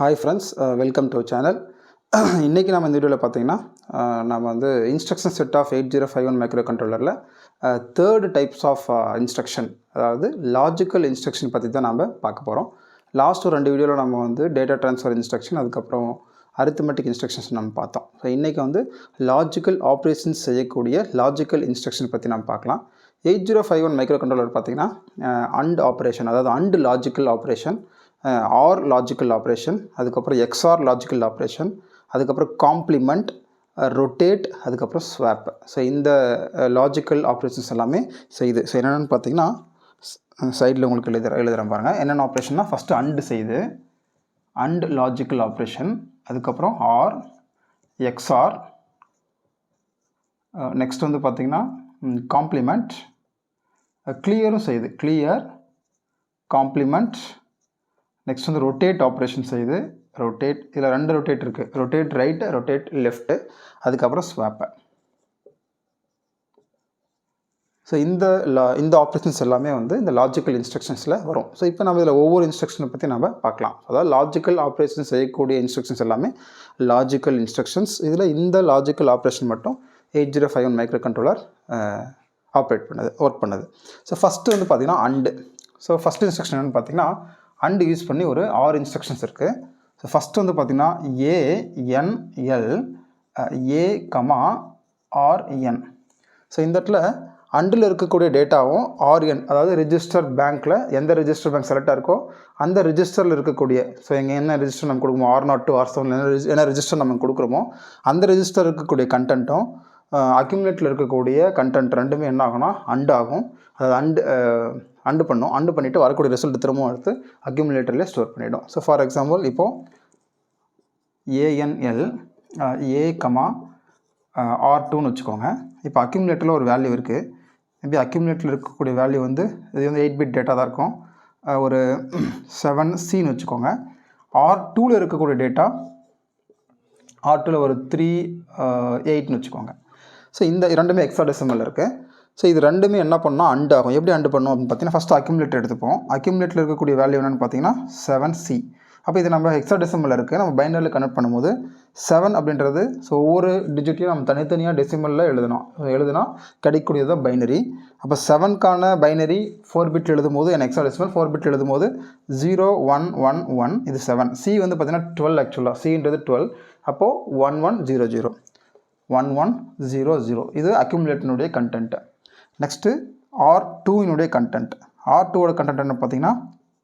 Hi friends, welcome to channel. இன்றைக்கி நம்ம இந்த வீடியோவில் பார்த்தீங்கன்னா நம்ம வந்து இன்ஸ்ட்ரக்ஷன் செட் ஆஃப் 8051 மைக்ரோ கண்ட்ரோலரில் தேர்டு டைப்ஸ் ஆஃப் இன்ஸ்ட்ரக்ஷன், அதாவது லாஜிக்கல் இன்ஸ்ட்ரக்ஷன் பற்றி தான் நம்ம பார்க்க போகிறோம். லாஸ்ட் ஒரு 2 வீடியோவில் நம்ம வந்து டேட்டா ட்ரான்ஸ்ஃபர் இன்ஸ்ட்ரக்ஷன், அதுக்கப்புறம் அரித்மெட்டிக் இன்ஸ்ட்ரக்ஷன்ஸ் நம்ம பார்த்தோம். ஸோ இன்றைக்கி வந்து லாஜிக்கல் ஆப்ரேஷன்ஸ் செய்யக்கூடிய லாஜிக்கல் இன்ஸ்ட்ரக்ஷன் பற்றி நம்ம பார்க்கலாம். 8051 மைக்ரோ கண்ட்ரோலர் பார்த்திங்கன்னா அண்ட் ஆப்ரேஷன், அதாவது and logical operation, or logical operation, அதுக்கப்புறம் எக்ஸ்ஆர் லாஜிக்கல் ஆப்ரேஷன், அதுக்கப்புறம் காம்ப்ளிமெண்ட், ரொட்டேட், அதுக்கப்புறம் ஸ்வாப். ஸோ இந்த லாஜிக்கல் ஆப்ரேஷன்ஸ் எல்லாமே செய்யுது. ஸோ என்னென்னு பார்த்தீங்கன்னா சைடில் உங்களுக்கு எழுதுகிறேன் பாருங்கள். என்னென்ன ஆப்ரேஷன்னா ஃபஸ்ட்டு அண்டு செய்யுது, அண்ட் லாஜிக்கல் ஆப்ரேஷன், அதுக்கப்புறம் ஆர், எக்ஸ்ஆர், நெக்ஸ்ட் வந்து பார்த்திங்கன்னா காம்ப்ளிமெண்ட், கிளியரும் செய்யுது, கிளியர், காம்ப்ளிமெண்ட், நெக்ஸ்ட் வந்து ரொட்டேட் ஆப்ரேஷன் செய்யுது, ரொட்டேட், இதில் 2 ரொட்டேட் இருக்குது, ரொட்டேட் ரைட்டு, ரொட்டேட் லெஃப்ட்டு, அதுக்கப்புறம் ஸ்வாப்பு. ஸோ இந்த ஆப்ரேஷன்ஸ் எல்லாமே வந்து இந்த லாஜிக்கல் இன்ஸ்ட்ரக்ஷன்ஸில் வரும். ஸோ இப்போ நம்ம இதில் ஒவ்வொரு இன்ஸ்ட்ரக்ஷனை பற்றி நம்ம பார்க்கலாம். அதாவது லாஜிக்கல் ஆப்ரேஷன் செய்யக்கூடிய இன்ஸ்ட்ரக்ஷன்ஸ் எல்லாமே லாஜிக்கல் இன்ஸ்ட்ரக்ஷன்ஸ். இதில் இந்த லாஜிக்கல் ஆப்ரேஷன் மட்டும் 8051 மைக்ரோ கண்ட்ரோலர் ஒர்க் பண்ணுது. ஸோ ஃபஸ்ட்டு வந்து பார்த்திங்கன்னா அண்டு. ஸோ ஃபஸ்ட் இன்ஸ்ட்ரக்ஷன் என்னென்னு பார்த்தீங்கன்னா அண்டு யூஸ் பண்ணி ஒரு 6 இன்ஸ்ட்ரக்ஷன்ஸ் இருக்குது. ஸோ ஃபஸ்ட்டு வந்து பார்த்திங்கன்னா ஏஎன்எல் ஏ,ஆர்என். ஸோ இந்த இடத்துல அண்டில் இருக்கக்கூடிய டேட்டாவும் ஆர்என், அதாவது ரிஜிஸ்டர் பேங்க்கில் எந்த ரிஜிஸ்டர் பேங்க் செலக்டாக இருக்கோ அந்த ரிஜிஸ்டரில் இருக்கக்கூடிய, ஸோ இங்கே என்ன ரிஜிஸ்டர் நம்ம கொடுக்குமோ R0 to R7 என்ன ரிஜிஸ்டர் நம்ம கொடுக்குறோமோ அந்த ரிஜிஸ்டர் இருக்கக்கூடிய கண்டென்ட்டும் அக்யூமுலேட்டில் இருக்கக்கூடிய கண்டென்ட் ரெண்டுமே என்ன ஆகும்னா அண்டு ஆகும். அதாவது அண்டு பண்ணிவிட்டு வரக்கூடிய ரிசல்ட் திரும்பவும் எடுத்து அக்யூமுலேட்டர்லேயே ஸ்டோர் பண்ணிவிடும். ஸோ ஃபார் எக்ஸாம்பிள் இப்போது ஏஎன்எல் ஏ,R2ன்னு வச்சுக்கோங்க. இப்போ அக்யூமுலேட்டரில் ஒரு வேல்யூ இருக்குது. மேபி அக்யூமுலேட்டரில் இருக்கக்கூடிய வேல்யூ வந்து இது வந்து 8 பிட் டேட்டா தான் இருக்கும். ஒரு 7Cன்னு வச்சுக்கோங்க. R2வில் இருக்கக்கூடிய டேட்டா R2வில் ஒரு 3,8ன்னு வச்சுக்கோங்க. ஸோ இந்த ரெண்டுமே ஹெக்ஸாடெசிமலில் இருக்குது. ஸோ இது ரெண்டுமே என்ன பண்ணோம் அண்டு ஆகும். எப்படி அண்டு பண்ணோம் அப்படின்னு பார்த்தீங்கன்னா ஃபஸ்ட்டு அக்யூமுலேட்டர் எடுத்துப்போம். அக்யூமுலேட்டரில் இருக்கக்கூடிய வேல்யூ என்னென்னு பார்த்தீங்கன்னா 7C. அப்போ இது நம்ம ஹெக்ஸாடெசிமலில் இருக்குது. நம்ம பைனரியில் கன்வெர்ட் பண்ணும்போது 7 அப்படின்றது, ஸோ ஒவ்வொரு டிஜிட்டையும் நம்ம தனித்தனியாக டெசிமலில் எழுதுனா கிடைக்கக்கூடியது தான் பைனரி. அப்போ 7க்கான பைனரி 4 பிட் எழுதும் போது ஹெக்ஸாடெசிமல் 4 பிட் எழுதும் போது 0111, இது 7. C வந்து பார்த்திங்கன்னா 12, ஆக்சுவலாக Cன்றது 12. அப்போது 1100 1100 இது அக்யூமுலேட்டனுடைய கண்டென்ட்டு. நெக்ஸ்ட்டு R2னுடைய கண்டென்ட். R2வோட கண்டென்ட் என்ன பார்த்தீங்கன்னா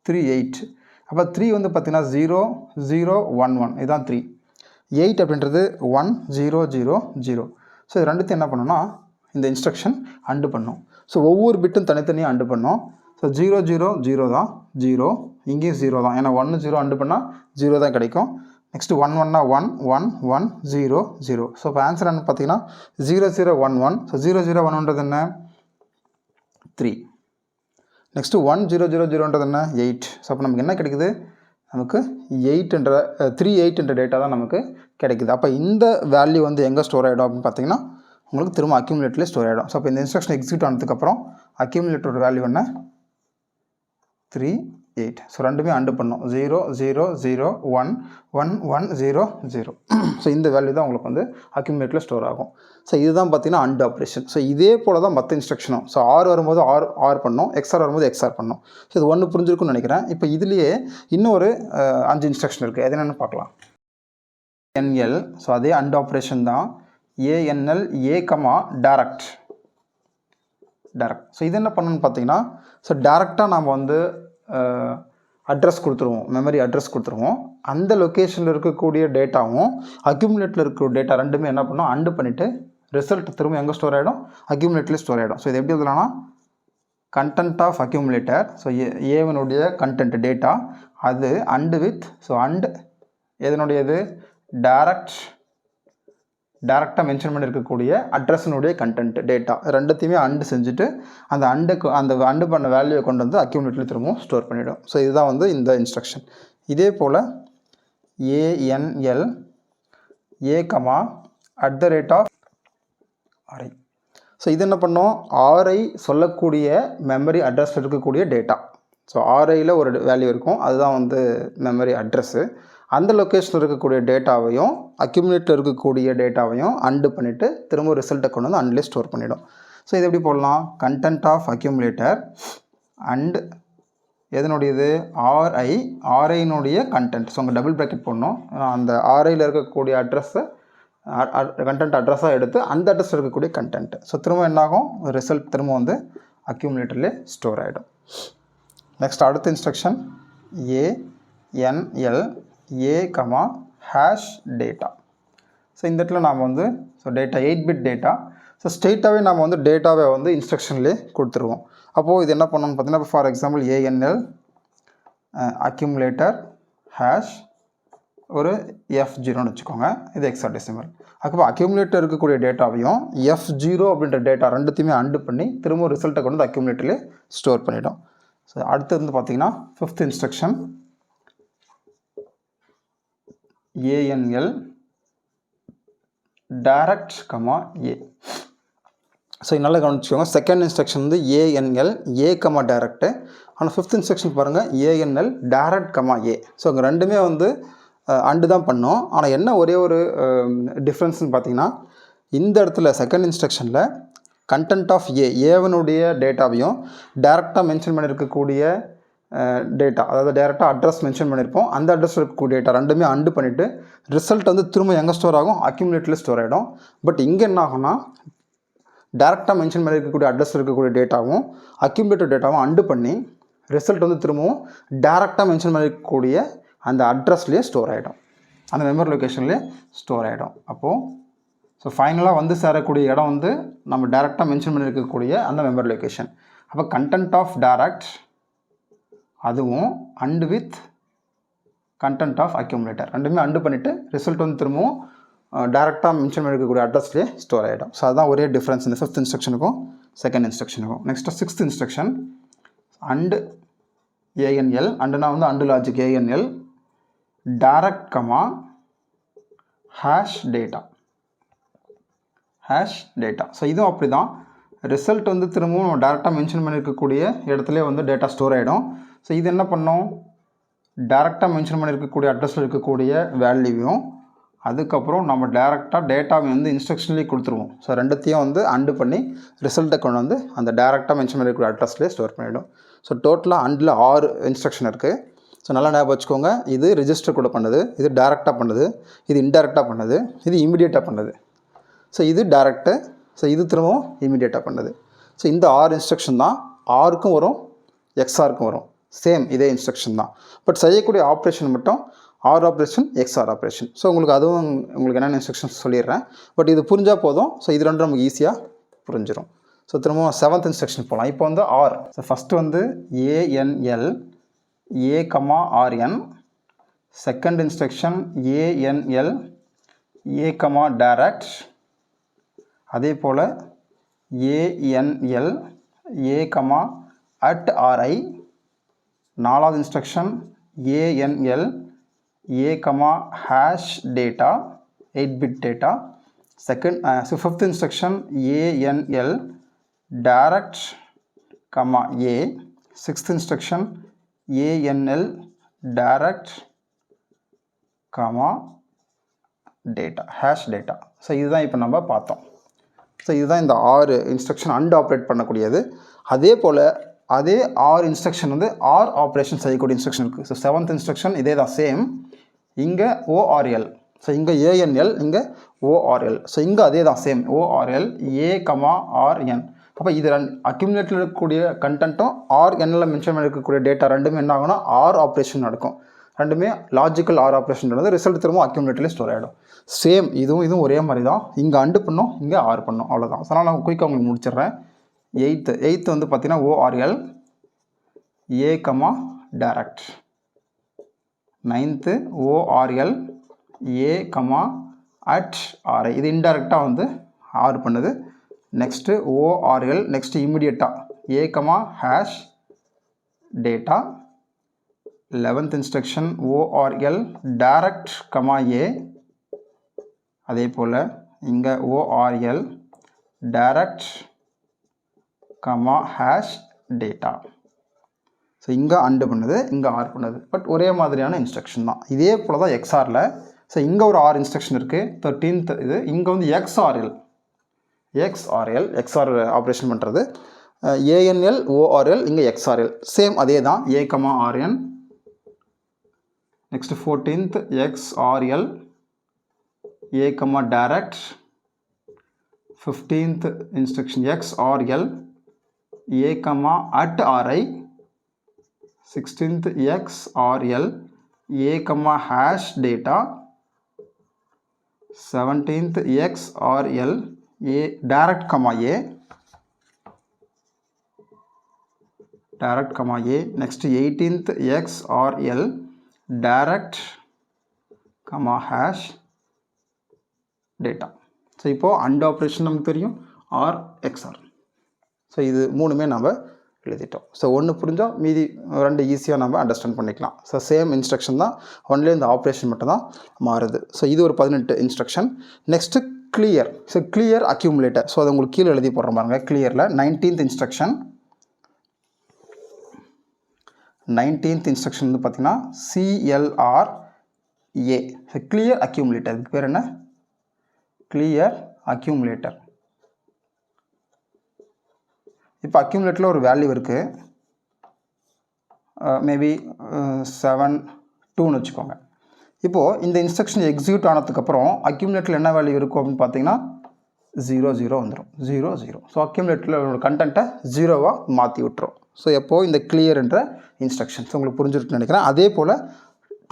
38. அப்போ 3 வந்து பார்த்திங்கன்னா 0011, இதுதான் 3. 8 அப்படின்றது 1000. ஸோ இது ரெண்டுத்தையும் என்ன பண்ணோன்னா இந்த இன்ஸ்ட்ரக்ஷன் அண்டு பண்ணோம். ஸோ ஒவ்வொரு பிட்டும் தனித்தனியாக அண்டு பண்ணோம். ஸோ 000 தான் 0, இங்கேயும் 0 தான், ஏன்னா 1 0 அண்டு பண்ணால் 0 தான் கிடைக்கும். நெக்ஸ்ட்டு 11னா 1 1 1 0 0. ஸோ இப்போ ஆன்சர் என்ன பார்த்தீங்கன்னா 0011. ஸோ 0011ன்றது என்ன 3. நெக்ஸ்ட்டு 1000ன்றது என்ன 8. ஸோ அப்போ நமக்கு என்ன கிடைக்குது, நமக்கு 38 என்ற டேட்டா தான் நமக்கு கிடைக்குது. அப்போ இந்த வேல்யூ வந்து எங்கே ஸ்டோர் ஆகிடும் அப்படின்னு பார்த்தீங்கன்னா உங்களுக்கு திரும்ப அக்யூமுலேட்டர்லேயே ஸ்டோர் ஆகிடும். ஸோ அப்போ இந்த இன்ஸ்ட்ரக்ஷன் எக்ஸிக்யூட் ஆனதுக்கப்புறம் அக்யூமுலேட்டரோட வேல்யூ என்ன 38. ஸோ ரெண்டுமே அண்டு பண்ணோம் 0001 1100. ஸோ இந்த வேல்யூ தான் உங்களுக்கு வந்து அக்யூமுலேட்டரில் ஸ்டோர் ஆகும். ஸோ இதுதான் பார்த்தீங்கன்னா அண்டு ஆப்ரேஷன். ஸோ இதே போல் தான் மற்ற இன்ஸ்ட்ரக்ஷனும். ஸோ ஆர் வரும்போது ஆர் பண்ணோம், எக்ஸ்ஆர் வரும்போது எக்ஸ்ஆர் பண்ணோம். ஸோ இது ஒன்று புரிஞ்சிருக்குன்னு நினைக்கிறேன். இப்போ இதுலேயே இன்னொரு 5 இன்ஸ்ட்ரக்ஷன் இருக்குது. எது என்னென்னு பார்க்கலாம். என்எல், ஸோ அதே அண்டு ஆப்ரேஷன் தான். ஏஎன்எல் ஏ,டைரக்ட். ஸோ இது என்ன பண்ணணும்னு பார்த்தீங்கன்னா, ஸோ டேரெக்டாக நம்ம வந்து அட்ரஸ் கொடுத்துருவோம், மெமரி அட்ரஸ் கொடுத்துருவோம். அந்த லொக்கேஷனில் இருக்கக்கூடிய டேட்டாவும் அக்யூமுலேட்டில் இருக்கிற டேட்டா ரெண்டுமே என்ன பண்ணோம் அண்டு பண்ணிவிட்டு ரிசல்ட் திரும்ப எங்கே ஸ்டோர் ஆகிடும் அக்யூமுலேட்டரில் ஸ்டோர் ஆகிடும். ஸோ இது எப்படி எழுதலாம்னா கண்டென்ட் ஆஃப் அக்யூமுலேட்டர், ஸோ ஏவனுடைய கண்டென்ட் டேட்டா அது அண்டு வித், ஸோ அண்டு எதனுடையது டேரெக்டாக மென்ஷன் பண்ணியிருக்கக்கூடிய அட்ரஸினுடைய கண்டென்ட் டேட்டா ரெண்டுத்தையுமே அண்டு செஞ்சுட்டு அந்த அண்டு பண்ண வேல்யூவை கொண்டு வந்து அக்யூமுலேட்டரில் திரும்பவும் ஸ்டோர் பண்ணிவிடும். ஸோ இதுதான் வந்து இந்த இன்ஸ்ட்ரக்ஷன். இதே போல் ஏஎன்எல் ஏ,@RI. ஸோ இது என்ன பண்ணோம் RI சொல்லக்கூடிய மெமரி அட்ரஸில் இருக்கக்கூடிய டேட்டா. ஸோ RIயில் ஒரு வேல்யூ இருக்கும், அதுதான் வந்து மெமரி அட்ரஸ்ஸு. அந்த லொக்கேஷனில் இருக்கக்கூடிய டேட்டாவையும் அக்யூமுலேட்டில் இருக்கக்கூடிய டேட்டாவையும் அண்டு பண்ணிவிட்டு திரும்ப ரிசல்ட்டை கொண்டு வந்து அண்ட்லேயே ஸ்டோர் பண்ணிவிடும். ஸோ இது எப்படி போடலாம், கண்டென்ட் ஆஃப் அக்யூமுலேட்டர் அண்ட் எதனுடையது ஆர்ஐனுடைய கண்டென்ட். ஸோ அங்கே டபுள் ப்ராக்கெட் போடணும். அந்த ஆர்ஐயில் இருக்கக்கூடிய அட்ரஸை கண்டென்ட் அட்ரஸாக எடுத்து அந்த அட்ரஸில் இருக்கக்கூடிய கண்டென்ட். ஸோ திரும்ப என்னாகும், ரிசல்ட் திரும்ப வந்து அக்யூமுலேட்டர்லேயே ஸ்டோர் ஆகிடும். நெக்ஸ்ட் அடுத்த instruction ANL A, hash data. So இந்த இடத்துல நாம் வந்து டேட்டா 8-bit டேட்டா. ஸோ ஸ்ட்ரெயிட்டாகவே நாம் வந்து டேட்டாவை வந்து இன்ஸ்ட்ரக்ஷன்லேயே கொடுத்துருவோம். அப்போது இது என்ன பண்ணணும்னு பார்த்தீங்கன்னா, இப்போ for example ANL accumulator hash ஒரு F0ன்னு வச்சுக்கோங்க, இது ஹெக்ஸாடெசிமல். அப்போ அக்யூமுலேட்டர் இருக்கக்கூடிய டேட்டாவையும் F0 அப்படின்ற டேட்டா ரெண்டுத்தையுமே அண்டு பண்ணி திரும்ப ரிசல்ட்டை கொண்டு வந்து அக்யூமுலேட்டர்லேயே ஸ்டோர் பண்ணிவிடும். ஸோ அடுத்து வந்து பார்த்திங்கன்னா 5th instruction ANL direct, A. So நல்லா கவனிச்சுக்கோங்க. செகண்ட் இன்ஸ்ட்ரக்ஷன் வந்து ANL A, direct. ஆனால் 5th இன்ஸ்ட்ரக்ஷன் பாருங்கள் ANL direct, A. ஸோ அங்கே ரெண்டுமே வந்து அண்டு தான் பண்ணோம். ஆனால் என்ன ஒரே ஒரு டிஃப்ரென்ஸ்னு பார்த்தீங்கன்னா, இந்த இடத்துல செகண்ட் இன்ஸ்ட்ரக்ஷனில் கண்டென்ட் ஆஃப் ஏவனுடைய டேட்டாவையும் டேரெக்டாக மென்ஷன் பண்ணியிருக்கக்கூடிய டேட்டா, அதாவது டேரெக்டாக அட்ரஸ் மென்ஷன் பண்ணியிருப்போம், அந்த அட்ரஸ் இருக்கக்கூடிய டேட்டா ரெண்டுமே அண்டு பண்ணிவிட்டு ரிசல்ட் வந்து திரும்ப எங்கே ஸ்டோர் ஆகும், அக்யூமுலேட்டரில் ஸ்டோர் ஆகிடும். பட் இங்கே என்ன ஆகும்னா, டேரெக்டாக மென்ஷன் பண்ணியிருக்கக்கூடிய அட்ரஸ் இருக்கக்கூடிய டேட்டாவும் அக்யூமுலேட்டர் டேட்டாவும் அண்டு பண்ணி ரிசல்ட் வந்து திரும்பவும் டேரெக்டாக மென்ஷன் பண்ணியிருக்கக்கூடிய அந்த அட்ரஸ்லேயே ஸ்டோர் ஆகிடும், அந்த மெமரி லொக்கேஷன்லேயே ஸ்டோர் ஆகிடும். அப்போது ஸோ ஃபைனலாக வந்து சேரக்கூடிய இடம் வந்து நம்ம டேரெக்டாக மென்ஷன் பண்ணியிருக்கக்கூடிய அந்த மெமரி லொக்கேஷன். அப்போ கண்டென்ட் ஆஃப் டேரக்ட் அதுவும் and with content of accumulator ரெண்டுமே அண்டு பண்ணிவிட்டு ரிசல்ட் வந்து திரும்பவும் டேரெக்டாக மென்ஷன் பண்ணியிருக்கக்கூடிய அட்ரஸ்லேயே ஸ்டோர் ஆகிடும். ஸோ அதுதான் ஒரே டிஃப்ரென்ஸ் இந்த 5th இன்ஸ்ட்ரக்ஷனுக்கும் செகண்ட் இன்ஸ்ட்ரக்ஷனுக்கும். Next 6th instruction and ANL, அண்டுனா வந்து and logic ANL direct, hash data. Hash data. So இதுவும் அப்படி தான், ரிசல்ட் வந்து திரும்பவும் டேரெக்டாக மென்ஷன் பண்ணியிருக்கக்கூடிய இடத்துல வந்து டேட்டா ஸ்டோர் ஆகிடும். ஸோ இது என்ன பண்ணோம், டேரெக்டாக மென்ஷன் பண்ணியிருக்கக்கூடிய அட்ரஸில் இருக்கக்கூடிய வேல்யூவையும் அதுக்கப்புறம் நம்ம டேரெக்டாக டேட்டாவை வந்து இன்ஸ்ட்ரக்ஷன்லேயே கொடுத்துருவோம். ஸோ ரெண்டுத்தையும் வந்து அண்டு பண்ணி ரிசல்ட்டை கொண்டு வந்து அந்த டேரெக்டாக மென்ஷன் பண்ணியிருக்கக்கூடிய அட்ரஸ்லேயே ஸ்டோர் பண்ணிவிடும். ஸோ டோட்டலாக அண்டில் 6 இன்ஸ்ட்ரக்ஷன் இருக்குது. ஸோ நல்லா ஞாபகம் வச்சுக்கோங்க, இது ரிஜிஸ்டர் கூட பண்ணுது, இது டேரெக்டாக பண்ணுது, இது இன்டெரக்டாக பண்ணுது, இது இமீடியட்டாக பண்ணுது. ஸோ இது டேரெக்டு, ஸோ இது திரும்பவும் இமீடியட்டாக பண்ணுது. ஸோ இந்த 6 இன்ஸ்ட்ரக்ஷன் தான் ஆருக்கும் வரும், XORக்கும் வரும், சேம் இதே இன்ஸ்ட்ரக்ஷன் தான். பட் செய்யக்கூடிய ஆப்ரேஷன் மட்டும் or operation, XOR operation. So அதுவும் உங்களுக்கு என்னென்ன இன்ஸ்ட்ரக்ஷன்ஸ் சொல்லிடுறேன். பட் இது புரிஞ்சால் போதும். ஸோ இது ரெண்டும் நமக்கு ஈஸியாக புரிஞ்சிடும். ஸோ திரும்பவும் 7th இன்ஸ்ட்ரக்ஷன் போகலாம். இப்போ வந்து ஆர். ஸோ ஃபஸ்ட்டு வந்து ANL A, RN. Second instruction ANL A, direct. அதே போல் ANL A, @RI. நாலாவது instruction ANL A, hash data 8-bit data. Fifth instruction ANL direct, A. Sixth instruction ANL direct, data, hash data. So இதுதான் இப்போ நம்ம பார்த்தோம். So இதுதான் இந்த 6 instruction and operate பண்ணக்கூடியது. அதே போல் அதே 6 இன்ஸ்ட்ரக்ஷன் வந்து ஆர் ஆப்ரேஷன் செய்யக்கூடிய இன்ஸ்ட்ரக்ஷன் இருக்குது. ஸோ 7th இன்ஸ்ட்ரக்ஷன் இதே தான், சேம். இங்கே ORL. ஸோ இங்கே ANL, இங்கே ORL. ஸோ இங்கே அதே தான், சேம் ORL A, RN. அப்போ இது அக்யூமுலேட்டில் இருக்கக்கூடிய கண்டென்ட்டும் RNல் மென்ஷன் பண்ணியிருக்கக்கூடிய டேட்டா ரெண்டுமே என்ன ஆகும்னா ஆர் ஆப்ரேஷன் நடக்கும். ரெண்டுமே லாஜிக்கல் ஆர் ஆப்ரேஷன் நடந்து ரிசல்ட் திரும்ப அக்யூமுலேட்டர்லேயே ஸ்டோர் ஆகிடும். சேம் இதுவும் ஒரே மாதிரி தான். இங்கே அண்டு பண்ணோம், இங்கே ஆர் பண்ணோம், அவ்வளோதான். ஸோ நான் குயிக்காக உங்களுக்கு முடிச்சிடுறேன். எயித்து வந்து பார்த்தீங்கன்னா ORL A, direct. 9th ORL A, @RI. இது இன்டெரக்டாக வந்து ஆர் பண்ணுது. நெக்ஸ்ட்டு ORL நெக்ஸ்ட்டு இமீடியட்டாக A, hash data. 11th instruction ORL direct, A. அதே போல் இங்கே ORL direct, hash data. So so இங்கே அண்டு பண்ணுது, இங்கே ஆர் பண்ணுது. பட் ஒரே மாதிரியான இன்ஸ்ட்ரக்ஷன் தான். இதே போல் தான் எக்ஸ்ஆரில். ஸோ இங்கே ஒரு ஆர் இன்ஸ்ட்ரக்ஷன் இருக்குது, 13th இது. இங்கே வந்து எக்ஸ்ஆர்எல் எக்ஸ்ஆர் ஆப்ரேஷன் பண்ணுறது. ஏஎன்எல் ஓஆர்எல், இங்கே எக்ஸ்ஆர்எல் சேம் அதே தான். A comma Rn. Next 14th XRL A comma direct. 15th instruction XRL A comma at RI. 16th XRL A comma hash data. 17th XRL A direct comma A. Direct comma A. Next 18th XRL direct comma hash data. So இப்போது and operation நமக்கு தெரியும், R XOR. So இது மூணுமே நம்ம எழுதிட்டோம். So ஒன்று புரிஞ்சால் மீதி ரெண்டு ஈஸியாக நம்ம அண்டர்ஸ்டாண்ட் பண்ணிக்கலாம். ஸோ சேம் இன்ஸ்ட்ரக்ஷன் தான், ஒன்லி இந்த ஆப்ரேஷன் மட்டும் தான் மாறுது. ஸோ இது ஒரு 18 instruction. Next clear. So clear accumulator. So அதை உங்களுக்கு கீழே எழுதி போடுற பாருங்க. கிளியரில் 19th இன்ஸ்ட்ரக்ஷன். 19th இன்ஸ்ட்ரக்ஷன் வந்து பார்த்தீங்கன்னா CLRA. So clear accumulator. இதுக்கு பேர் என்ன? Clear accumulator. இப்போ அக்யூமுலேட்டரில் ஒரு வேல்யூ இருக்குது, மேபி 7-2ன்னு வச்சுக்கோங்க. இப்போது இந்த இன்ஸ்ட்ரக்ஷன் எக்ஸிக்யூட் ஆனதுக்கப்புறம் அக்யூமுலேட்டரில் என்ன வேல்யூ இருக்கும் அப்படின்னு பார்த்தீங்கன்னா 0 வந்துடும். 0. ஸோ அக்யூமுலேட்டரில் ஒரு கண்டென்ட்டை 0வாக மாற்றி விட்டுரும். ஸோ எப்போது இந்த கிளியர்ன்ற இன்ஸ்ட்ரக்ஷன்ஸ் உங்களுக்கு புரிஞ்சுருக்குன்னு நினைக்கிறேன். அதே போல்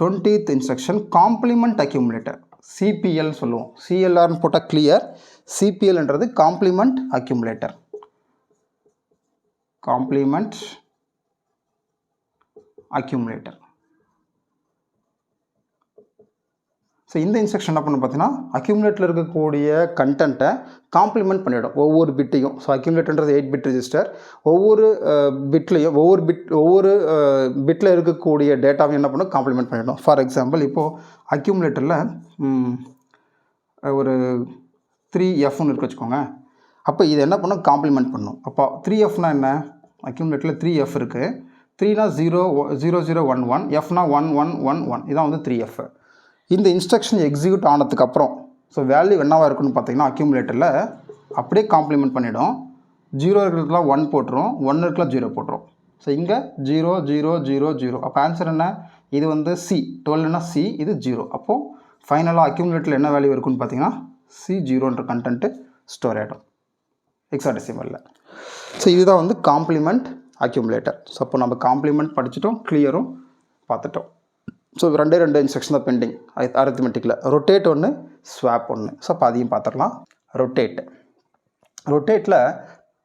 20th instruction complement accumulator, CPL சொல்லுவோம். சிஎல்ஆர்னு போட்டால் கிளியர், சிபிஎல்ன்றது complement accumulator. Complement accumulator. So இந்த இன்ஸ்ட்ரக்ஷன் என்ன பண்ணணும் பார்த்தீங்கன்னா, அக்யூமுலேட்டரில் இருக்கக்கூடிய கண்டென்ட்டை காம்ப்ளிமெண்ட் பண்ணிவிடும் ஒவ்வொரு பிட்டையும். ஸோ அக்யூமுலேட்டர்ன்றது 8 பிட் ரெஜிஸ்டர். ஒவ்வொரு பிட்லையும் ஒவ்வொரு பிட்டில் இருக்கக்கூடிய டேட்டாவையும் என்ன பண்ணணும், காம்ப்ளிமெண்ட் பண்ணிவிடும். ஃபார் எக்ஸாம்பிள் இப்போது அக்யூமுலேட்டரில் ஒரு 3Fன்னு இருக்கு வச்சுக்கோங்க. அப்போ இது என்ன பண்ணும், காம்ப்ளிமெண்ட் பண்ணும். அப்போ 3Fனா என்ன? அக்யூமுலேட்டரில் 3F இருக்குது. 3னா 0-0-0-1-1, Fனா 1-1-1-1. இதான் வந்து 3F. இந்த இன்ஸ்ட்ரக்ஷன் எக்ஸிக்யூட் ஆனதுக்கப்புறம் ஸோ வேல்யூ என்னவாக இருக்குன்னு பார்த்தீங்கன்னா, அக்யூமுலேட்டரில் அப்படியே காம்ப்ளிமெண்ட் பண்ணிவிடும். 0 இருக்கிறதுலாம் 1 போட்டுரும், 1 இருக்கலாம் 0 போட்டுரும். ஸோ இங்கே 0-0-0-0. அப்போ ஆன்சர் என்ன? இது வந்து C. 12னா C, இது 0. அப்போது ஃபைனலாக அக்யூமுலேட்டரில் என்ன வேல்யூ இருக்குன்னு பார்த்தீங்கன்னா C0ன்ற கண்டென்ட்டு ஸ்டோர் ஆகிடும் ஹெக்ஸாடெசிமலில். ஸோ இதுதான் வந்து காம்ப்ளிமெண்ட் அக்யூமுலேட்டர். ஸோ அப்போ நம்ம காம்ப்ளிமெண்ட் படிச்சுட்டோம், கிளியரும் பார்த்துட்டோம். ஸோ 2 இன்ஸ்ட்ரக்ஷன் தான் பெண்டிங் அரித்மெட்டிக்கில். ரொட்டேட் ஒன்று, ஸ்வாப் ஒன்று. ஸோ அப்போ அதையும் பார்த்துடலாம். ரொட்டேட்டில்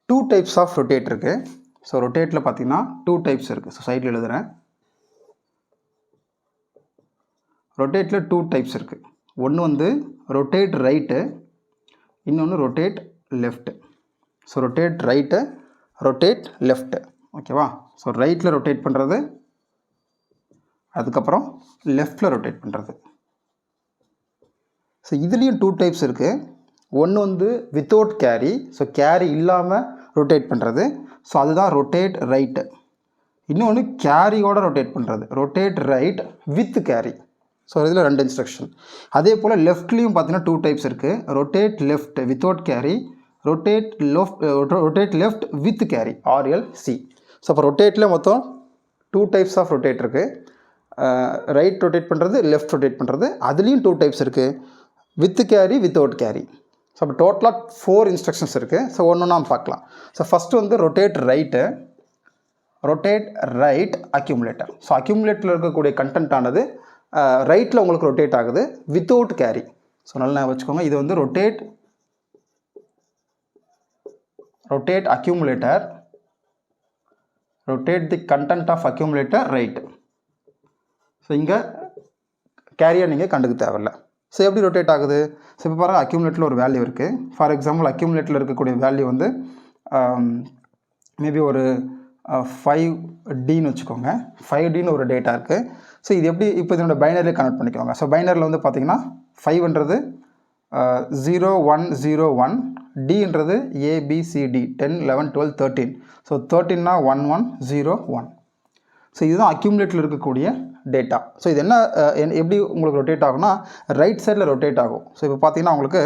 2 டைப்ஸ் ஆஃப் ரொட்டேட் இருக்குது. ஸோ ரொட்டேட்டில் பார்த்தீங்கன்னா 2 டைப்ஸ் இருக்குது. ஸோ சைடில் எழுதுகிறேன். ரொட்டேட்டில் 2 டைப்ஸ் இருக்குது. ஒன்று வந்து ரொட்டேட் ரைட்டு, இன்னொன்று rotate left. So rotate right, rotate left. ஓகேவா? ஸோ ரைட்டில் ரொட்டேட் பண்ணுறது, அதுக்கப்புறம் லெஃப்டில் ரொட்டேட் பண்ணுறது. ஸோ இதுலேயும் 2 டைப்ஸ் இருக்குது. ஒன்று வந்து வித்தவுட் கேரி, ஸோ கேரி இல்லாமல் ரொட்டேட் பண்ணுறது. ஸோ அதுதான் ரொட்டேட் ரைட்டு. இன்னொன்று கேரியோட ரொட்டேட் பண்ணுறது, rotate right with carry. So இதில் 2 இன்ஸ்ட்ரக்ஷன். அதே போல் லெஃப்ட்லேயும் பார்த்தீங்கன்னா 2 டைப்ஸ் இருக்குது. Rotate left without carry, rotate left with carry, RLC. So அப்போ ரொட்டேட்டில் மொத்தம் 2 டைப்ஸ் ஆஃப் ரொட்டேட் இருக்குது. ரைட் ரொட்டேட் பண்ணுறது, லெஃப்ட் ரொட்டேட் பண்ணுறது. அதுலேயும் 2 டைப்ஸ் இருக்குது, with carry, without carry. So அப்போ டோட்டலாக 4 இன்ஸ்ட்ரக்ஷன்ஸ் இருக்குது. ஸோ ஒன்று நாம் பார்க்கலாம். ஸோ ஃபஸ்ட்டு வந்து ரொட்டேட் ரைட் அக்யூமுலேட்டர். ஸோ அக்யூமுலேட்டரில் இருக்கக்கூடிய கண்டென்ட் ஆனது ரைட்டில் உங்களுக்கு ரொட்டேட் ஆகுது வித்தவுட் கேரி. ஸோ நல்லா வச்சுக்கோங்க. இது வந்து rotate accumulator, rotate the content of accumulator right. So இங்கே கேரியை நீங்கள் கண்டுக்க தேவையில்லை. ஸோ எப்படி ரொட்டேட் ஆகுது? ஸோ இப்போ பாருங்கள், அக்யூமுலேட்டரில் ஒரு வேல்யூ இருக்குது. ஃபார் எக்ஸாம்பிள் அக்யூமுலேட்டரில் இருக்கக்கூடிய வேல்யூ வந்து மேபி ஒரு 5Dன்னு வச்சுக்கோங்க. 5Dன்னு ஒரு டேட்டா இருக்குது. ஸோ இது எப்படி இப்போ இதனோட பைனரியில் கனெக்ட் பண்ணிக்கோங்க. ஸோ பைனரியில் வந்து பார்த்தீங்கன்னா 5ன்றது 0101, Dன்றது ABCD 10 11 12 13. ஸோ 13னா 1101. ஸோ இதுதான் அக்யூமுலேட்டில் இருக்கக்கூடிய டேட்டா. ஸோ இது என்ன எப்படி உங்களுக்கு ரொட்டேட் ஆகும்னா ரைட் சைடில் ரொட்டேட் ஆகும். ஸோ இப்போ பார்த்தீங்கன்னா உங்களுக்கு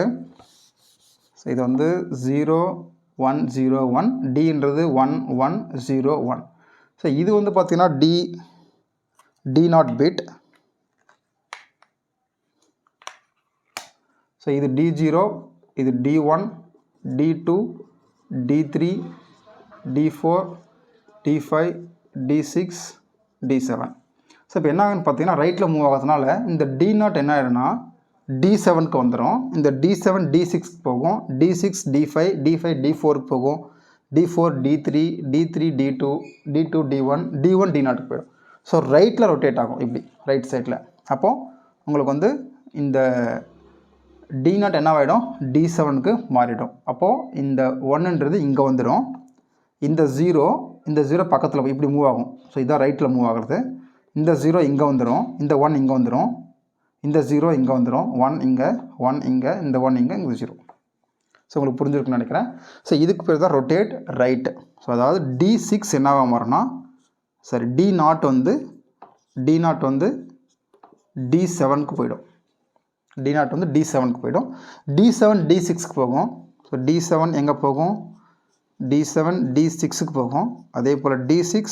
ஸோ இது வந்து 0 1 0 1, டின்றது 1 1 0 1. ஸோ இது வந்து பார்த்தீங்கன்னா டி நாட் பிட். ஸோ இது D0, இது D1, D2, D3, D4, D5, D6, D7. So இப்போ என்ன ஆகுன்னு பார்த்தீங்கன்னா ரைட்டில் மூவ் ஆகிறதுனால இந்த D0 என்ன ஆகிடும்னா D7க்கு வந்துடும். இந்த D7 D6க்கு போகும், D6 D5, D5 D4க்கு போகும், D4 D3, D3 D2, D2 D1, D1 D0க்கு போயிடும். ஸோ ரைட்டில் ரொட்டேட் ஆகும் இப்படி ரைட் சைடில். அப்போது உங்களுக்கு வந்து இந்த D0 என்ன ஆகிடும் D7க்கு மாறிடும். அப்போது இந்த 1ன்றது இங்கே வந்துடும், இந்த 0 பக்கத்தில் இப்படி மூவ் ஆகும். ஸோ இதான் ரைட்டில் மூவ் ஆகிறது. இந்த 0 இங்கே வந்துடும், இந்த 1 இங்கே வந்துடும், இந்த 0 இங்கே வந்துடும், 1 இங்கே, 1 இங்கே, இந்த 1 இங்கே, இந்த 0. ஸோ உங்களுக்கு புரிஞ்சிருக்குன்னு நினைக்கிறேன். ஸோ இதுக்கு பேர் தான் ரொட்டேட் ரைட்டு. ஸோ அதாவது D6 என்னவா மாறும்னா சரி D0 வந்து D7க்கு போயிடும். D0 வந்து D7க்கு போயிடும். D7 D6க்கு போகும். ஸோ D7 எங்கே போகும், D7 D6க்கு போகும். அதே போல் D6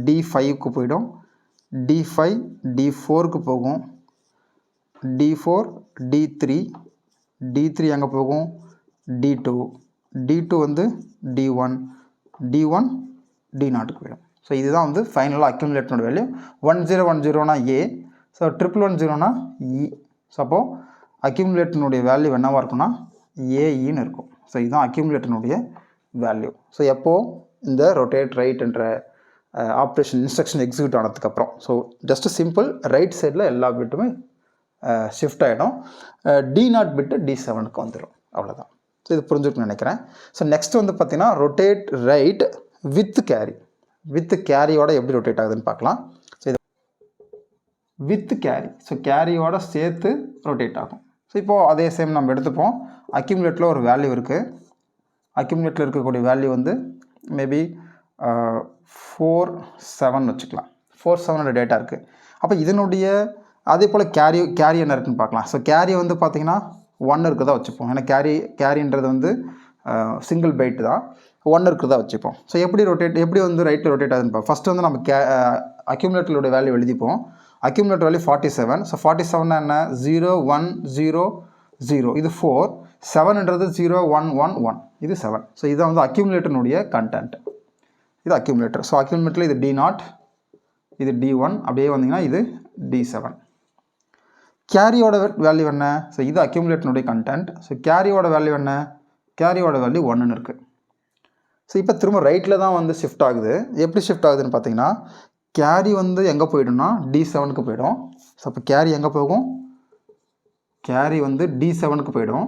D5க்கு போயிடும், D5 D4க்கு போகும், D4 D3, D3 எங்கே போகும் D2 வந்து D1 D0க்கு போயிடும். ஸோ இதுதான் வந்து ஃபைனலாக அக்யூமுலேட்டனோட வேல்யூ. 1010னா A, ஸோ 1110னா E. ஸோ அப்போது அக்யூமுலேட்டனுடைய வேல்யூ என்னவாக இருக்குன்னா ஏஇன்னு இருக்கும். ஸோ இதுதான் அக்யூமுலேட்டனுடைய வேல்யூ. ஸோ எப்போது இந்த ரொட்டேட் ரைட் என்ற ஆப்ரேஷன் இன்ஸ்ட்ரக்ஷன் எக்ஸிக்யூட் ஆனதுக்கப்புறம் ஸோ ஜஸ்ட்டு சிம்பிள் ரைட் சைடில் எல்லா பிட்டுமே ஷிஃப்ட் ஆகிடும். D0 பிட்டு D7க்கு வந்துடும். அவ்வளோதான். ஸோ இது புரிஞ்சுக்கணும்னு நினைக்கிறேன். ஸோ நெக்ஸ்ட் வந்து பார்த்திங்கன்னா ரொட்டேட் ரைட் வித் கேரியோட எப்படி ரொட்டேட் ஆகுதுன்னு பார்க்கலாம். ஸோ இது வித் கேரி, ஸோ கேரியோட சேர்த்து ரொட்டேட் ஆகும். ஸோ இப்போது அதே சேம் நம்ம எடுத்துப்போம். அக்யூமுலேட்டில் ஒரு வேல்யூ இருக்குது. அக்யூமுலேட்டில் இருக்கக்கூடிய வேல்யூ வந்து மேபி 4 7 வச்சுக்கலாம். 4 7 டேட்டா இருக்குது. அப்போ இதனுடைய அதே போல் கேரி என்ன இருக்குன்னு பார்க்கலாம். ஸோ கேரி வந்து பார்த்திங்கன்னா 1 இருக்கிறதா வச்சுப்போம். ஏன்னா கேரின்றது வந்து சிங்கிள் பைட் தான், 1 இருக்கிறதா வச்சுப்போம். ஸோ எப்படி வந்து ரைட்டில் ரொட்டேட் ஆகுதுன்னு பார்ப்போம். ஃபஸ்ட்டு வந்து நம்ம அக்யூமுலேட்டரோட வேல்யூ எழுதிப்போம். Accumulator value 47. ஸோ 47 என்ன 0 1 0 0, இது 4, 7ன்றது 0 1 1 1, இது 7. ஸோ இதுதான் வந்து அக்யூமுலேட்டனுடைய கண்டென்ட். இது அக்யூமுலேட்டர். ஸோ அக்யூமுலேட்டரில் இது D0, இது D1, அப்படியே வந்தீங்கன்னா இது D7. கேரியோட வேல்யூ என்ன, ஸோ இது அக்யூமுலேட்டனுடைய கண்டென்ட். ஸோ கேரியோட வேல்யூ என்ன, கேரியோட வேல்யூ 1ன்னு இருக்குது. ஸோ இப்போ திரும்ப ரைட்டில் தான் வந்து ஷிஃப்ட் ஆகுது. எப்படி ஷிஃப்ட் ஆகுதுன்னு பார்த்தீங்கன்னா கேரி வந்து எங்கே போய்டும்னா D7க்கு போய்டும். ஸோ அப்போ கேரி எங்கே போகும், கேரி வந்து D7க்கு போய்டும்.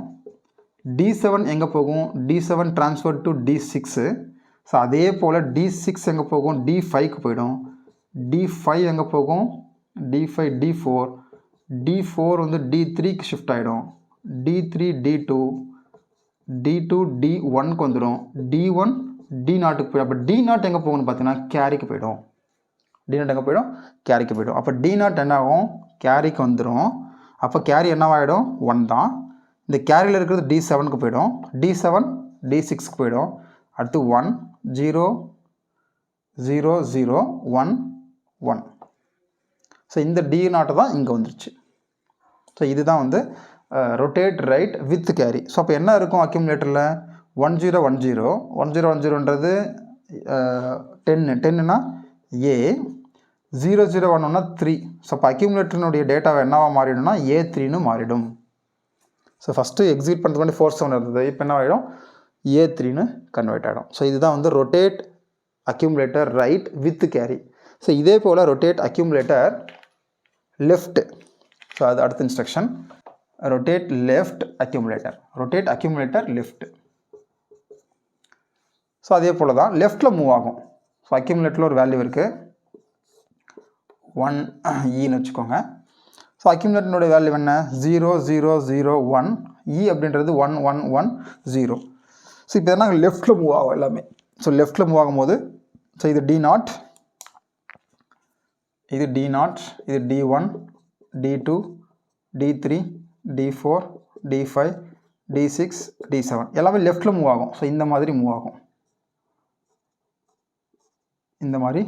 D7 எங்கே போகும், D7 transfer to D6. So அதே போல் D6 எங்கே போகும், D5க்கு போய்டும். D5 எங்கே போகும், D5 D4, D4 வந்து D3க்கு ஷிஃப்ட் ஆகிடும். D3 D2, D2 D1க்கு வந்துடும். D1 D0க்கு போய்டும். அப்போ D0 எங்கே போகும்னு பார்த்தீங்கன்னா கேரிக்கு போய்டும். D0 எங்கே போய்டும், கேரிக்கு போய்டும். அப்போ D0 என்ன ஆகும், கேரிக்கு வந்துடும். அப்போ கேரி என்னவாகிடும் 1 தான். இந்த கேரியில் இருக்கிறது D7க்கு போய்டும். D7 D6க்கு போய்டும். அடுத்து 1 0 0 0 1 1. ஸோ இந்த D0 தான் இங்கே வந்துருச்சு. ஸோ இதுதான் வந்து rotate right with carry. So அப்போ என்ன இருக்கும் அக்யூமுலேட்டரில் 1010 1010ன்றது 10னா A, 0011னா 3. ஸோ அப்போ அக்யூமுலேட்டரினுடைய டேட்டாவை என்னவா மாறிடும்னா A3ன்னு மாறிடும். ஸோ ஃபஸ்ட்டு எக்ஸிக்யூட் பண்ணுறதுக்கு முன்னாடி 4 7 இருந்தது, இப்போ என்ன ஆகிடும் A3ன்னு கன்வெர்ட் ஆகிடும். ஸோ இதுதான் வந்து rotate accumulator right with carry. So இதே போல் ரொட்டேட் அக்யூமுலேட்டர் லெஃப்ட். ஸோ அது அடுத்த instruction rotate left accumulator left. So அதே போல் தான் லெஃப்ட்டில் மூவ் ஆகும். ஸோ அக்யூமுலேட்டரில் ஒரு வேல்யூ இருக்குது 1E வச்சுக்கோங்க. ஸோ அக்யூமுலேட்டனுடைய வேல்யூ என்ன 0 0 0 1, E அப்படின்றது 1 1 1 0. ஸோ இப்போ என்ன லெஃப்ட்டில் மூவ் ஆகும் எல்லாமே. ஸோ லெஃப்ட்டில் மூவ் ஆகும்போது ஸோ இது D0, இது D0, இது D1, D2, D3, D4, D5, D6, D7 எல்லாமே லெஃப்ட்டில் மூவ் ஆகும். ஸோ இந்த மாதிரி மூவ் ஆகும், இந்த மாதிரி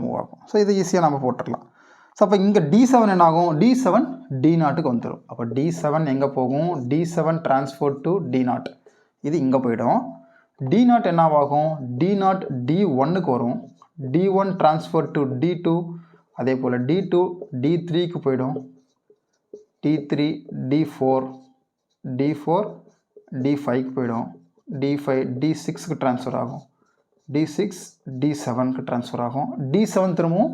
மூவ் ஆகும். ஸோ இது ஈஸியாக நம்ம போட்டுடலாம். ஸோ அப்போ இங்கே D7 என்ன ஆகும், D7 D0க்கு வந்துடும். அப்போ D7 எங்கே போகும், D7 ட்ரான்ஸ்ஃபர் டு D0, இது இங்கே போயிடும். D0 என்னவாகும், D0 D1க்கு வரும், D1 ட்ரான்ஸ்ஃபர் டு D2, அதே போல் D2 D3க்கு போயிடும், D3 D4, D4 D5க்கு போயிடும், D5 D6க்கு ட்ரான்ஸ்ஃபர் ஆகும், D6 D7க்கு ட்ரான்ஸ்ஃபர் ஆகும், D7 திரும்பவும்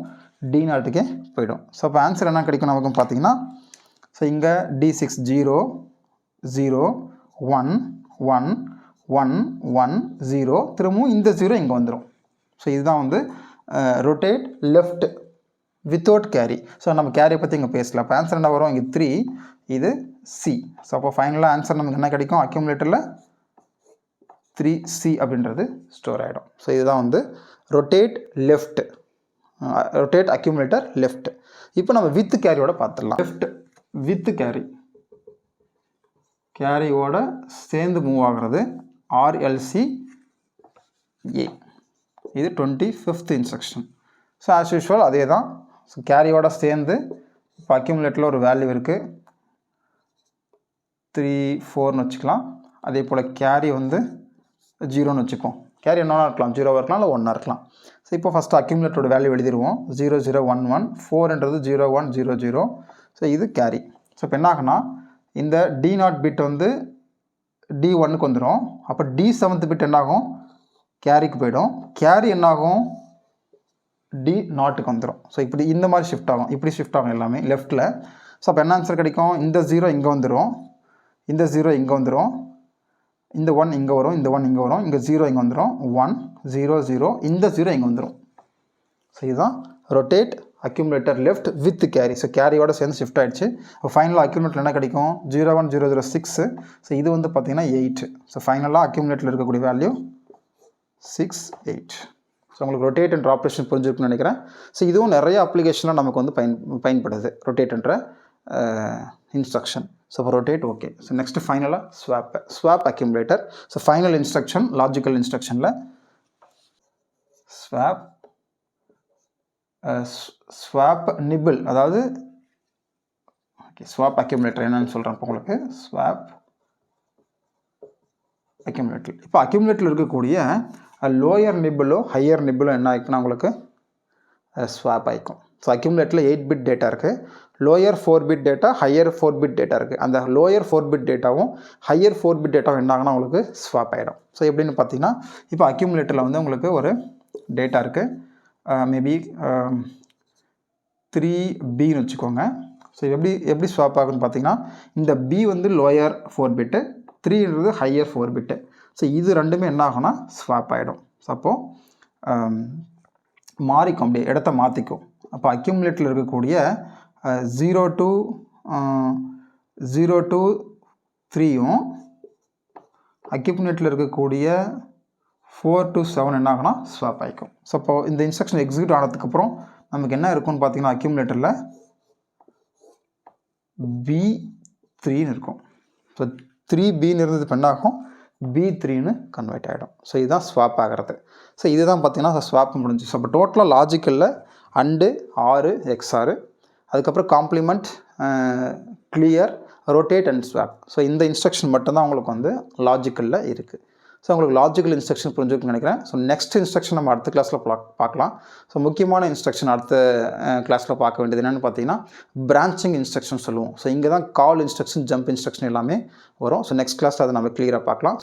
D0க்கு போயிடும். ஸோ அப்போ ஆன்சர் என்ன கிடைக்கும் நமக்கு பார்த்தீங்கன்னா, ஸோ இங்கே D6 0 0 1 1 1 1 0, திரும்பவும் இந்த 0 இங்கே வந்துடும். ஸோ இதுதான் வந்து rotate left without carry. So நம்ம கேரியை பற்றி இங்கே பேசலாம். இப்போ ஆன்சர் என்ன வரும், இங்கே 3, இது C. ஸோ அப்போ ஃபைனலாக ஆன்சர் நமக்கு என்ன கிடைக்கும், அக்யூமுலேட்டரில் 3C அப்படின்றது ஸ்டோர் ஆகிடும். ஸோ இதுதான் வந்து rotate left, rotate accumulator left. இப்போ நம்ம வித் கேரியோட பார்த்துடலாம். லெஃப்ட் வித் கேரி, கேரியோட சேர்ந்து மூவ் ஆகிறது RLC A. இது 25th instruction. So as usual அதே தான். ஸோ கேரியோட சேர்ந்து இப்போ அக்யூமுலேட்டரில் ஒரு வேல்யூ இருக்குது 3 4ன்னு வச்சுக்கலாம். அதே போல் கேரி வந்து 0ன்னு வச்சுப்போம். கேரி என்னன்னா இருக்கலாம், 0வாக இருக்கலாம், இல்லை 1ஆக இருக்கலாம். ஸோ இப்போ ஃபஸ்ட்டு அக்யூமுலேட்டரோட வேல்யூ எழுதிடுவோம். 0 0 1 1, 4ன்றது 0 1 0 0. ஸோ இது கேரி. ஸோ இப்போ என்ன ஆகுனா, இந்த D0 பிட் வந்து D1க்கு வந்துடும். அப்போ D7th பிட் என்னாகும், கேரிக்கு போயிடும். கேரி என்னாகும், D0க்கு வந்துடும். ஸோ இப்படி இந்த மாதிரி ஷிஃப்ட் ஆகும், இப்படி ஷிஃப்ட் ஆகும் எல்லாமே லெஃப்ட்டில். ஸோ அப்போ என்ன ஆன்சர் கிடைக்கும், இந்த 0 இங்கே வந்துடும், இந்த 0 இங்கே வந்துடும், இந்த 1 இங்கே வரும், இந்த 1 இங்கே வரும், இங்கே 0 இங்கே வந்துடும், 1 0 0, இந்த 0 இங்கே வந்துடும். ஸோ இதுதான் rotate accumulator left with carry. So கேரியோட சேர்ந்து ஷிஃப்ட் ஆகிடுச்சு. இப்போ ஃபைனலாக அக்யூமுலேட்டர் என்ன கிடைக்கும், 0 1 0 0 6. ஸோ இது வந்து பார்த்திங்கன்னா 8. ஸோ ஃபைனலாக அக்யூமுலேட்டரில் இருக்கக்கூடிய வேல்யூ 6 8. ஸோ உங்களுக்கு ரொட்டேட் என்ற ஆப்ரேஷன் புரிஞ்சிருக்குன்னு நினைக்கிறேன். ஸோ இதுவும் நிறைய அப்ளிகேஷனில் நமக்கு வந்து பயன்படுது ரொட்டேட் என்ற இன்ஸ்ட்ரக்ஷன். ஸோ இப்போ ரொட்டேட் ஓகே. ஸோ நெக்ஸ்ட்டு ஃபைனலாக swap accumulator. So final instruction logical இன்ஸ்ட்ரக்ஷனில் ஸ்வாப் நிபிள், அதாவது ஓகே ஸ்வாப் அக்யூமுலேட்டர் என்னன்னு சொல்கிறேன் இப்போ உங்களுக்கு. ஸ்வாப் அக்யூமுலேட்டர், இப்போ அக்யூமுலேட்டரில் இருக்கக்கூடிய லோயர் நிபிளோ ஹையர் நிபிளோ என்ன ஆகிக்குன்னா உங்களுக்கு ஸ்வாப் ஆகிக்கும். ஸோ அக்யூமுலேட்டரில் 8 பிட் டேட்டா இருக்குது, lower 4 bit data, higher 4 bit data இருக்குது. அந்த லோயர் 4 பிட் டேட்டாவும் ஹையர் 4 பிட் டேட்டாவும் என்ன ஆகுனா உங்களுக்கு ஸ்வாப் ஆகிடும். ஸோ எப்படின்னு பார்த்தீங்கன்னா, இப்போ அக்யூமுலேட்டரில் வந்து உங்களுக்கு ஒரு டேட்டா இருக்குது, மேபி 3Bன்னு வச்சுக்கோங்க. ஸோ எப்படி ஸ்வாப் ஆகுன்னு பார்த்தீங்கன்னா, இந்த B வந்து லோயர் 4 பிட்டு, 3ன்றது ஹையர் 4 பிட்டு. ஸோ இது ரெண்டுமே என்ன ஆகும்னா ஸ்வாப் ஆகிடும். ஸோ அப்போது மாறிக்கும், அப்படியே இடத்த மாற்றிக்கும். அப்போ அக்யூமுலேட்டரில் இருக்கக்கூடிய 0 to 3யும் அக்யூமுலேட்டரில் இருக்கக்கூடிய 4 to 7 என்ன ஆகுனா ஸ்வாப் ஆகிக்கும். ஸோ அப்போ இந்த இன்ஸ்ட்ரக்ஷன் எக்ஸிக்யூட் ஆனதுக்கப்புறம் நமக்கு என்ன இருக்குன்னு பார்த்தீங்கன்னா, அக்யூமுலேட்டரில் B3ன்னு இருக்கும். ஸோ 3Bன்னு இருந்தது இப்போ என்ன ஆகும், B3ன்னு கன்வெர்ட் ஆகிடும். ஸோ இதுதான் ஸ்வாப் ஆகிறது. ஸோ இதுதான் பார்த்தீங்கன்னா ஸ்வாப் முடிஞ்சு. ஸோ அப்போ டோட்டலாக லாஜிக்கலில் அண்டு 6 XOR, அதுக்கப்புறம் complement, clear, rotate and swap. So இந்த இன்ஸ்ட்ரக்ஷன் மட்டும்தான் உங்களுக்கு வந்து லாஜிக்கலில் இருக்குது. ஸோ உங்களுக்கு லாஜிக்கல் இன்ஸ்ட்ரக்ஷன் புரிஞ்சுக்கணும்னு நினைக்கிறேன். ஸோ நெக்ஸ்ட் இன்ஸ்ட்ரக்ஷன் நம்ம அடுத்த கிளாஸில் பார்க்கலாம். ஸோ முக்கியமான இன்ஸ்ட்ரக்ஷன் அடுத்த கிளாஸில் பார்க்க வேண்டியது என்னென்னு பார்த்தீங்கன்னா, பிரான்ச்சிங் இன்ஸ்ட்ரக்ஷன் சொல்லுவோம். ஸோ இங்கே தான் கால் இன்ஸ்ட்ரக்ஷன், ஜம்ப் இன்ஸ்ட்ரக்ஷன் எல்லாமே வரும். ஸோ நெக்ஸ்ட் கிளாஸில் அதை நம்ம கிளியராக பார்க்கலாம்.